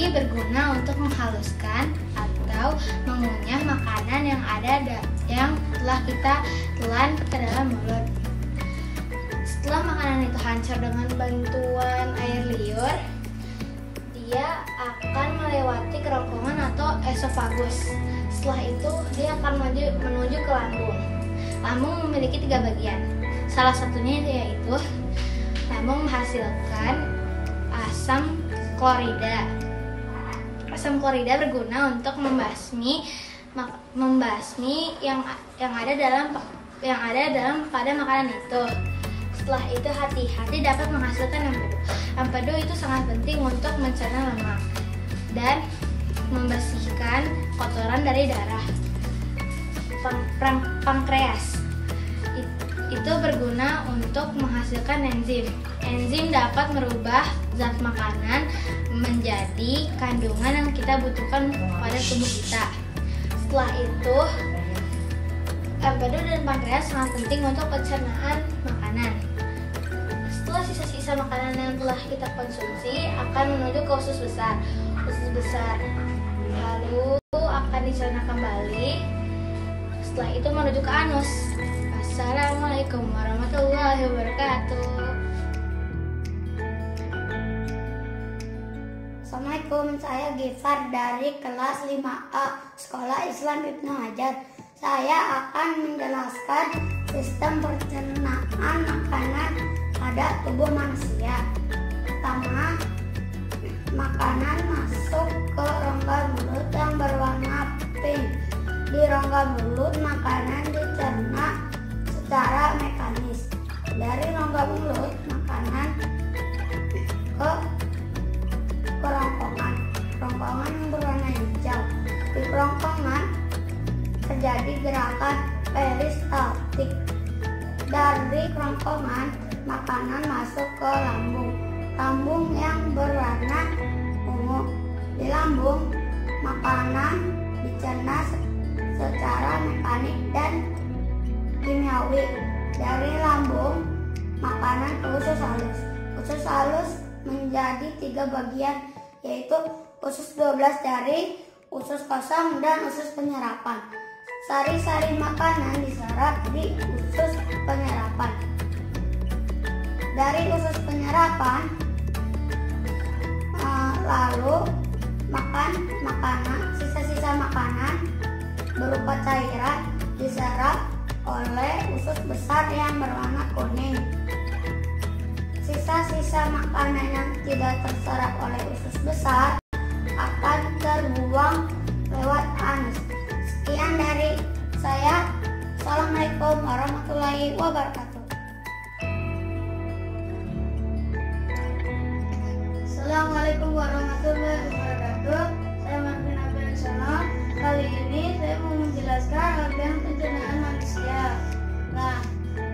ini berguna untuk menghaluskan atau mengunyah makanan yang telah kita telan ke dalam mulut. Setelah makanan itu hancur dengan bantuan air liur, dia akan melewati kerongkongan atau esofagus. Setelah itu dia akan menuju ke lambung. Lambung memiliki 3 bagian. Salah satunya yaitu lambung menghasilkan asam klorida. Asam klorida berguna untuk membasmi yang ada pada makanan itu. Setelah itu hati-hati dapat menghasilkan empedu. Empedu itu sangat penting untuk mencerna lemak dan membersihkan kotoran dari darah. Pankreas itu berguna untuk menghasilkan enzim. Enzim dapat merubah zat makanan menjadi kandungan yang kita butuhkan pada tubuh kita. Setelah itu, empedu dan pankreas sangat penting untuk pencernaan makanan. Setelah sisa-sisa makanan yang telah kita konsumsi akan menuju ke usus besar. Usus besar lalu akan dicerna kembali. Setelah itu menuju ke anus. Assalamualaikum warahmatullahi wabarakatuh. Assalamualaikum, saya Gifar dari kelas 5A Sekolah Islam Ibnu Hajar. Saya akan menjelaskan sistem pencernaan makanan pada tubuh manusia. Pertama, makanan masuk ke rongga mulut yang berwarna pink. Di rongga mulut, makanan dicerna secara mekanis. Dari rongga mulut, makanan ke kerongkongan yang berwarna hijau. Di kerongkongan terjadi gerakan peristaltik. Dari kerongkongan, makanan masuk ke lambung yang berwarna ungu. Di lambung, makanan dicerna secara mekanik dan kimiawi. Dari lambung, makanan ke usus halus. Usus halus menjadi 3 bagian, yaitu usus 12 jari, usus kosong, dan usus penyerapan. Sari-sari makanan diserap di usus penyerapan. Dari usus penyerapan, lalu sisa-sisa makanan berupa cairan diserap oleh usus besar yang berwarna kuning. Sisa-sisa makanan yang tidak terserap oleh usus besar akan terbuang lewat anus. Sekian dari saya. Assalamualaikum warahmatullahi wabarakatuh. Assalamualaikum warahmatullahi wabarakatuh. Saya Marvin Abdulsono. Kali ini saya mau menjelaskan organ pencernaan manusia. Nah,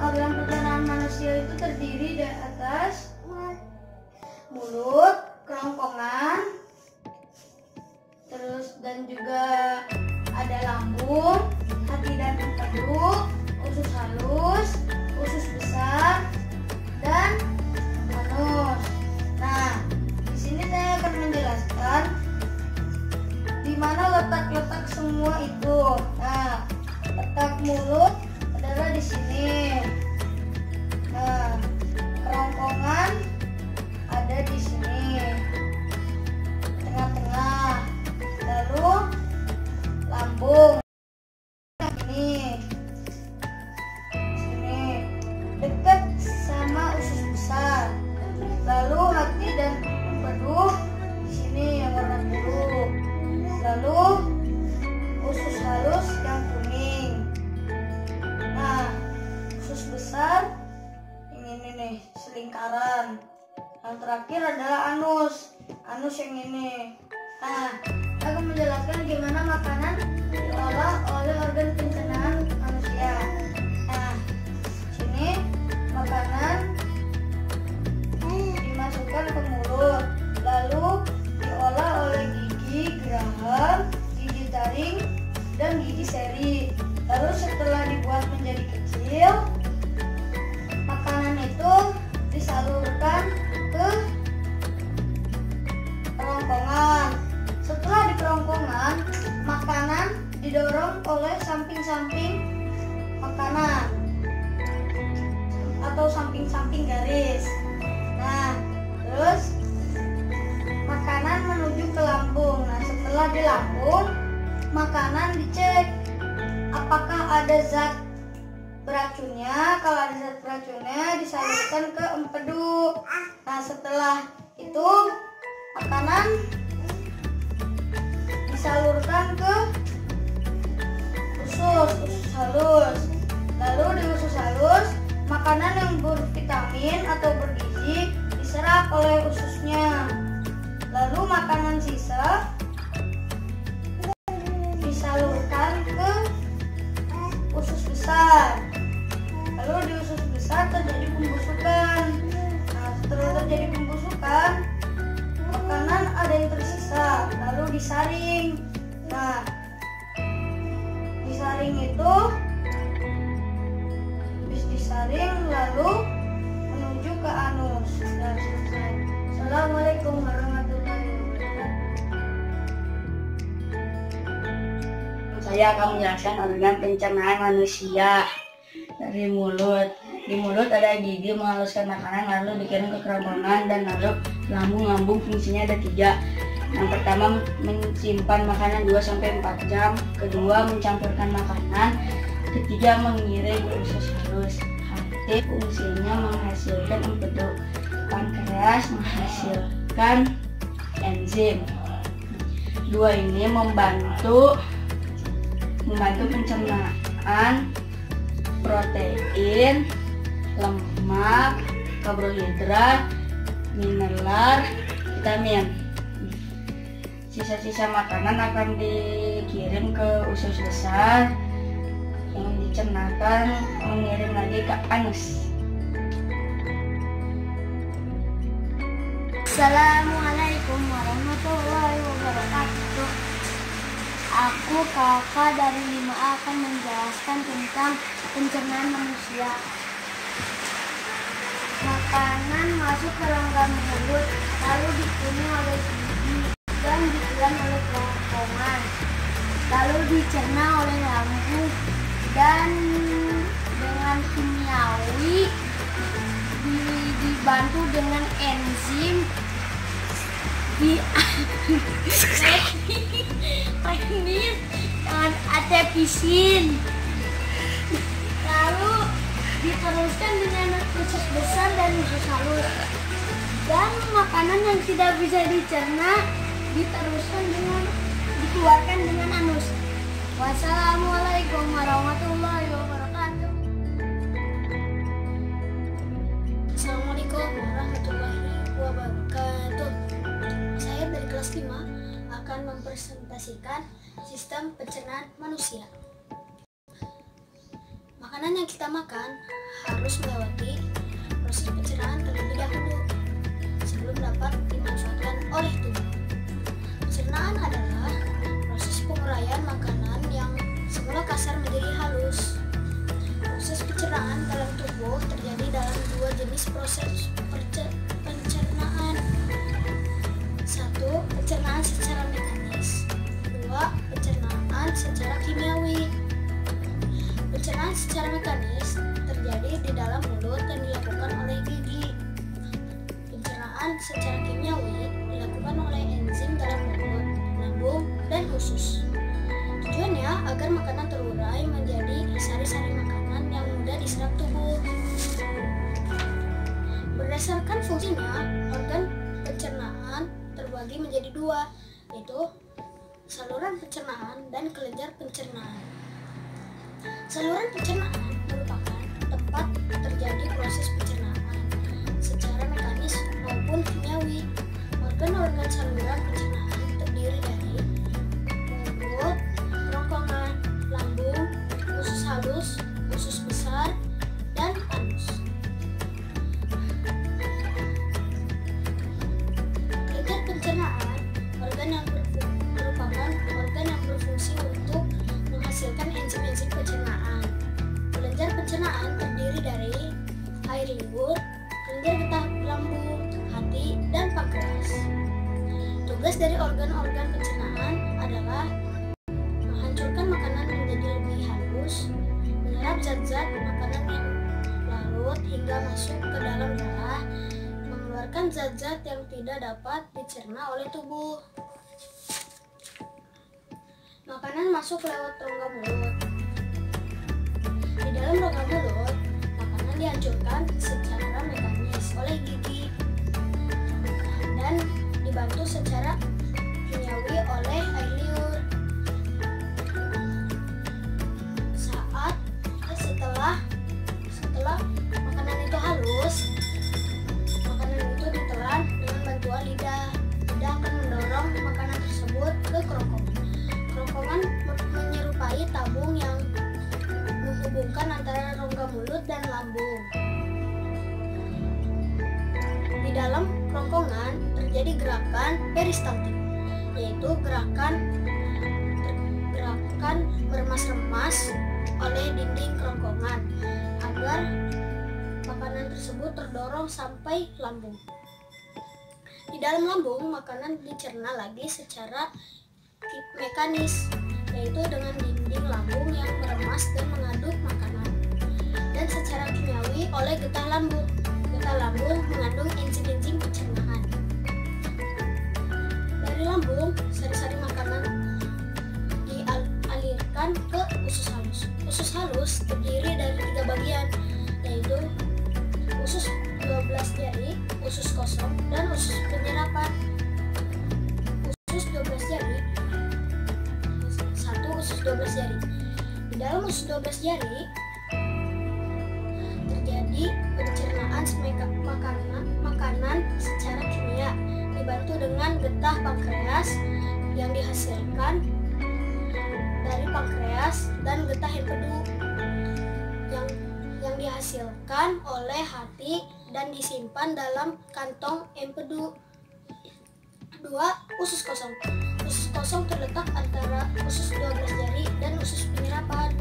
organ pencernaan manusia itu terdiri dari atas mulut, kerongkongan, dan juga ada lambung, hati dan empedu, usus halus, usus besar, dan anus. Nah, di sini saya akan menjelaskan di mana letak semua itu. Nah, letak mulut adalah di sini. Nah, kerongkongan ada di sini, tengah-tengah. Lalu lambung ini, sini dekat sama usus besar. Lalu hati dan empedu di sini yang warna biru. Lalu usus halus yang kuning. Nah, usus besar ini nih, selingkaran. Yang terakhir adalah anus yang ini. Nah, saya akan menjelaskan gimana makanan diolah oleh organ pencernaan manusia. Nah, sini makanan dimasukkan ke mulut, lalu diolah oleh gigi geraham, gigi taring, dan gigi seri. Lalu setelah dibuat menjadi kecil, makanan itu disalurkan ke kerongkongan. kerongkongan, makanan didorong oleh samping-samping makanan atau samping-samping garis. Nah, terus makanan menuju ke lambung. Nah, setelah di lambung, makanan dicek apakah ada zat beracunnya. Kalau ada zat beracunnya disalurkan ke empedu. Nah, setelah itu makanan disalurkan ke usus halus. Lalu di usus halus, makanan yang bervitamin atau bergizi diserap oleh ususnya. Lalu makanan sisa disalurkan ke usus besar. Lalu di usus besar terjadi pembusukan. Nah, setelah terjadi pembusukan, makanan ada yang tersisa, lalu disaring. Nah, disaring itu disaring lalu menuju ke anus dan selesai. Assalamualaikum warahmatullahi wabarakatuh. Saya akan menjelaskan organ pencernaan manusia. Dari mulut. Di mulut ada gigi menghaluskan makanan, lalu dikirim ke kerongkongan dan lalu lambung. Lambung fungsinya ada 3. Yang pertama menyimpan makanan 2-4 jam. Kedua mencampurkan makanan. Ketiga mengirim ke usus halus. Hati fungsinya menghasilkan empedu. Pankreas menghasilkan enzim. 2 ini membantu pencernaan protein, lemak, karbohidrat, mineral, vitamin. Sisa-sisa makanan akan dikirim ke usus besar yang dicernakan mengirim lagi ke anus. Assalamualaikum warahmatullahi wabarakatuh. Aku kakak dari 5A akan menjelaskan tentang pencernaan manusia. Makanan masuk ke rongga mulut, lalu dikunyah oleh gigi dan ditelan oleh kerongkongan, lalu dicerna oleh lambung dan dengan kimiawi dibantu dengan enzim teknis dengan atepisin, lalu diteruskan dengan usus besar dan usus halus, dan makanan yang tidak bisa dicerna dikeluarkan dengan anus. Wassalamualaikum warahmatullahi wabarakatuh. Assalamualaikum warahmatullahi wabarakatuh. Saya dari kelas 5 akan mempresentasikan sistem pencernaan manusia. Makanan yang kita makan harus melewati proses pencernaan terlebih dahulu sebelum dapat dimanfaatkan oleh tubuh. Pencernaan adalah proses penguraian makanan yang semula kasar menjadi halus. Proses pencernaan dalam tubuh terjadi dalam 2 jenis proses pencernaan. 1. Pencernaan secara mekanis. 2. Pencernaan secara kimiawi. Pencernaan secara mekanis terjadi di dalam mulut dan dilakukan oleh gigi. Pencernaan secara kimiawi dilakukan oleh enzim dalam mulut, lambung, dan usus. Tujuannya agar makanan terurai menjadi sari-sari makanan yang mudah diserap tubuh. Berdasarkan fungsinya, organ pencernaan terbagi menjadi 2, yaitu saluran pencernaan dan kelenjar pencernaan. Saluran pencernaan merupakan tempat terjadi proses pencernaan secara mekanis maupun kimiawi. Organ-organ saluran pencernaan terdiri dari mulut, kerongkongan, lambung, usus halus, usus besar, dan anus. Kelenjar pencernaan merupakan organ yang berfungsi untuk menghasilkan enzim-enzim pencernaan. Kelenjar pencernaan terdiri dari air liur, kelenjar getah lambung, hati, dan pankreas. Tugas dari organ-organ pencernaan adalah menghancurkan makanan menjadi lebih halus, menyerap zat-zat makanan yang larut hingga masuk ke dalam darah, mengeluarkan zat-zat yang tidak dapat dicerna oleh tubuh. Makanan masuk lewat rongga mulut. Di dalam rongga mulut, makanan dihancurkan secara mekanis oleh gigi dan dibantu secara kimiawi oleh air liur. Setelah makanan itu halus, makanan itu ditelan dengan bantuan lidah. Lidah akan mendorong makanan tersebut ke kerongkongan. Kerongkongan menyerupai tabung yang menghubungkan antara rongga mulut dan lambung. Di dalam kerongkongan terjadi gerakan peristaltik, yaitu gerakan meremas-remas oleh dinding kerongkongan agar makanan tersebut terdorong sampai lambung. Di dalam lambung, makanan dicerna lagi secara mekanis, yaitu dengan dinding lambung yang meremas dan mengaduk makanan, dan secara kimiawi oleh getah lambung. Getah lambung mengandung enzim-enzim pencernaan. Dari lambung, sari-sari makanan dialirkan ke usus halus. Usus halus terdiri dari 3 bagian, yaitu usus 12 jari, usus kosong, dan usus penyerapan. Usus 12 jari, usus 12 jari. Di dalam usus 12 jari terjadi pencernaan makanan secara kimia, dibantu dengan getah pankreas yang dihasilkan dari pankreas dan getah empedu yang dihasilkan oleh hati dan disimpan dalam kantong empedu. 2. Usus kosong. Usus kosong terletak antara usus 12 jari dan usus penyerapan.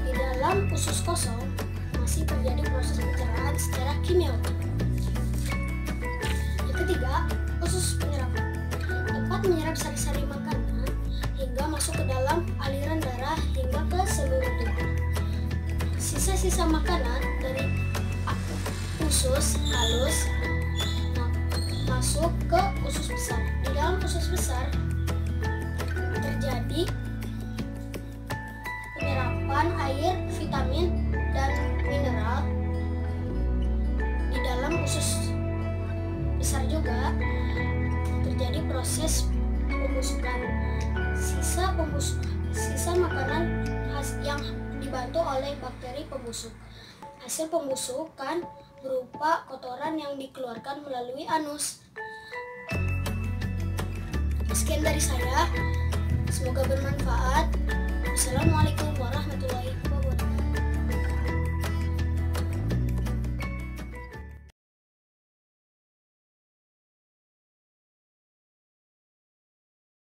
Di dalam usus kosong masih terjadi proses pencernaan secara kimiawi. Yang ketiga, usus penyerapan. Tempat menyerap sari-sari makanan hingga masuk ke dalam aliran darah hingga ke seluruh tubuh. Sisa-sisa makanan dari usus halus masuk ke usus besar. Di dalam usus besar terjadi penyerapan air, vitamin, dan mineral. Di dalam usus besar juga terjadi proses pembusukan. Sisa makanan yang dibantu oleh bakteri pembusuk. Hasil pembusukan berupa kotoran yang dikeluarkan melalui anus. Sekian dari saya, semoga bermanfaat. Wassalamualaikum warahmatullahi wabarakatuh.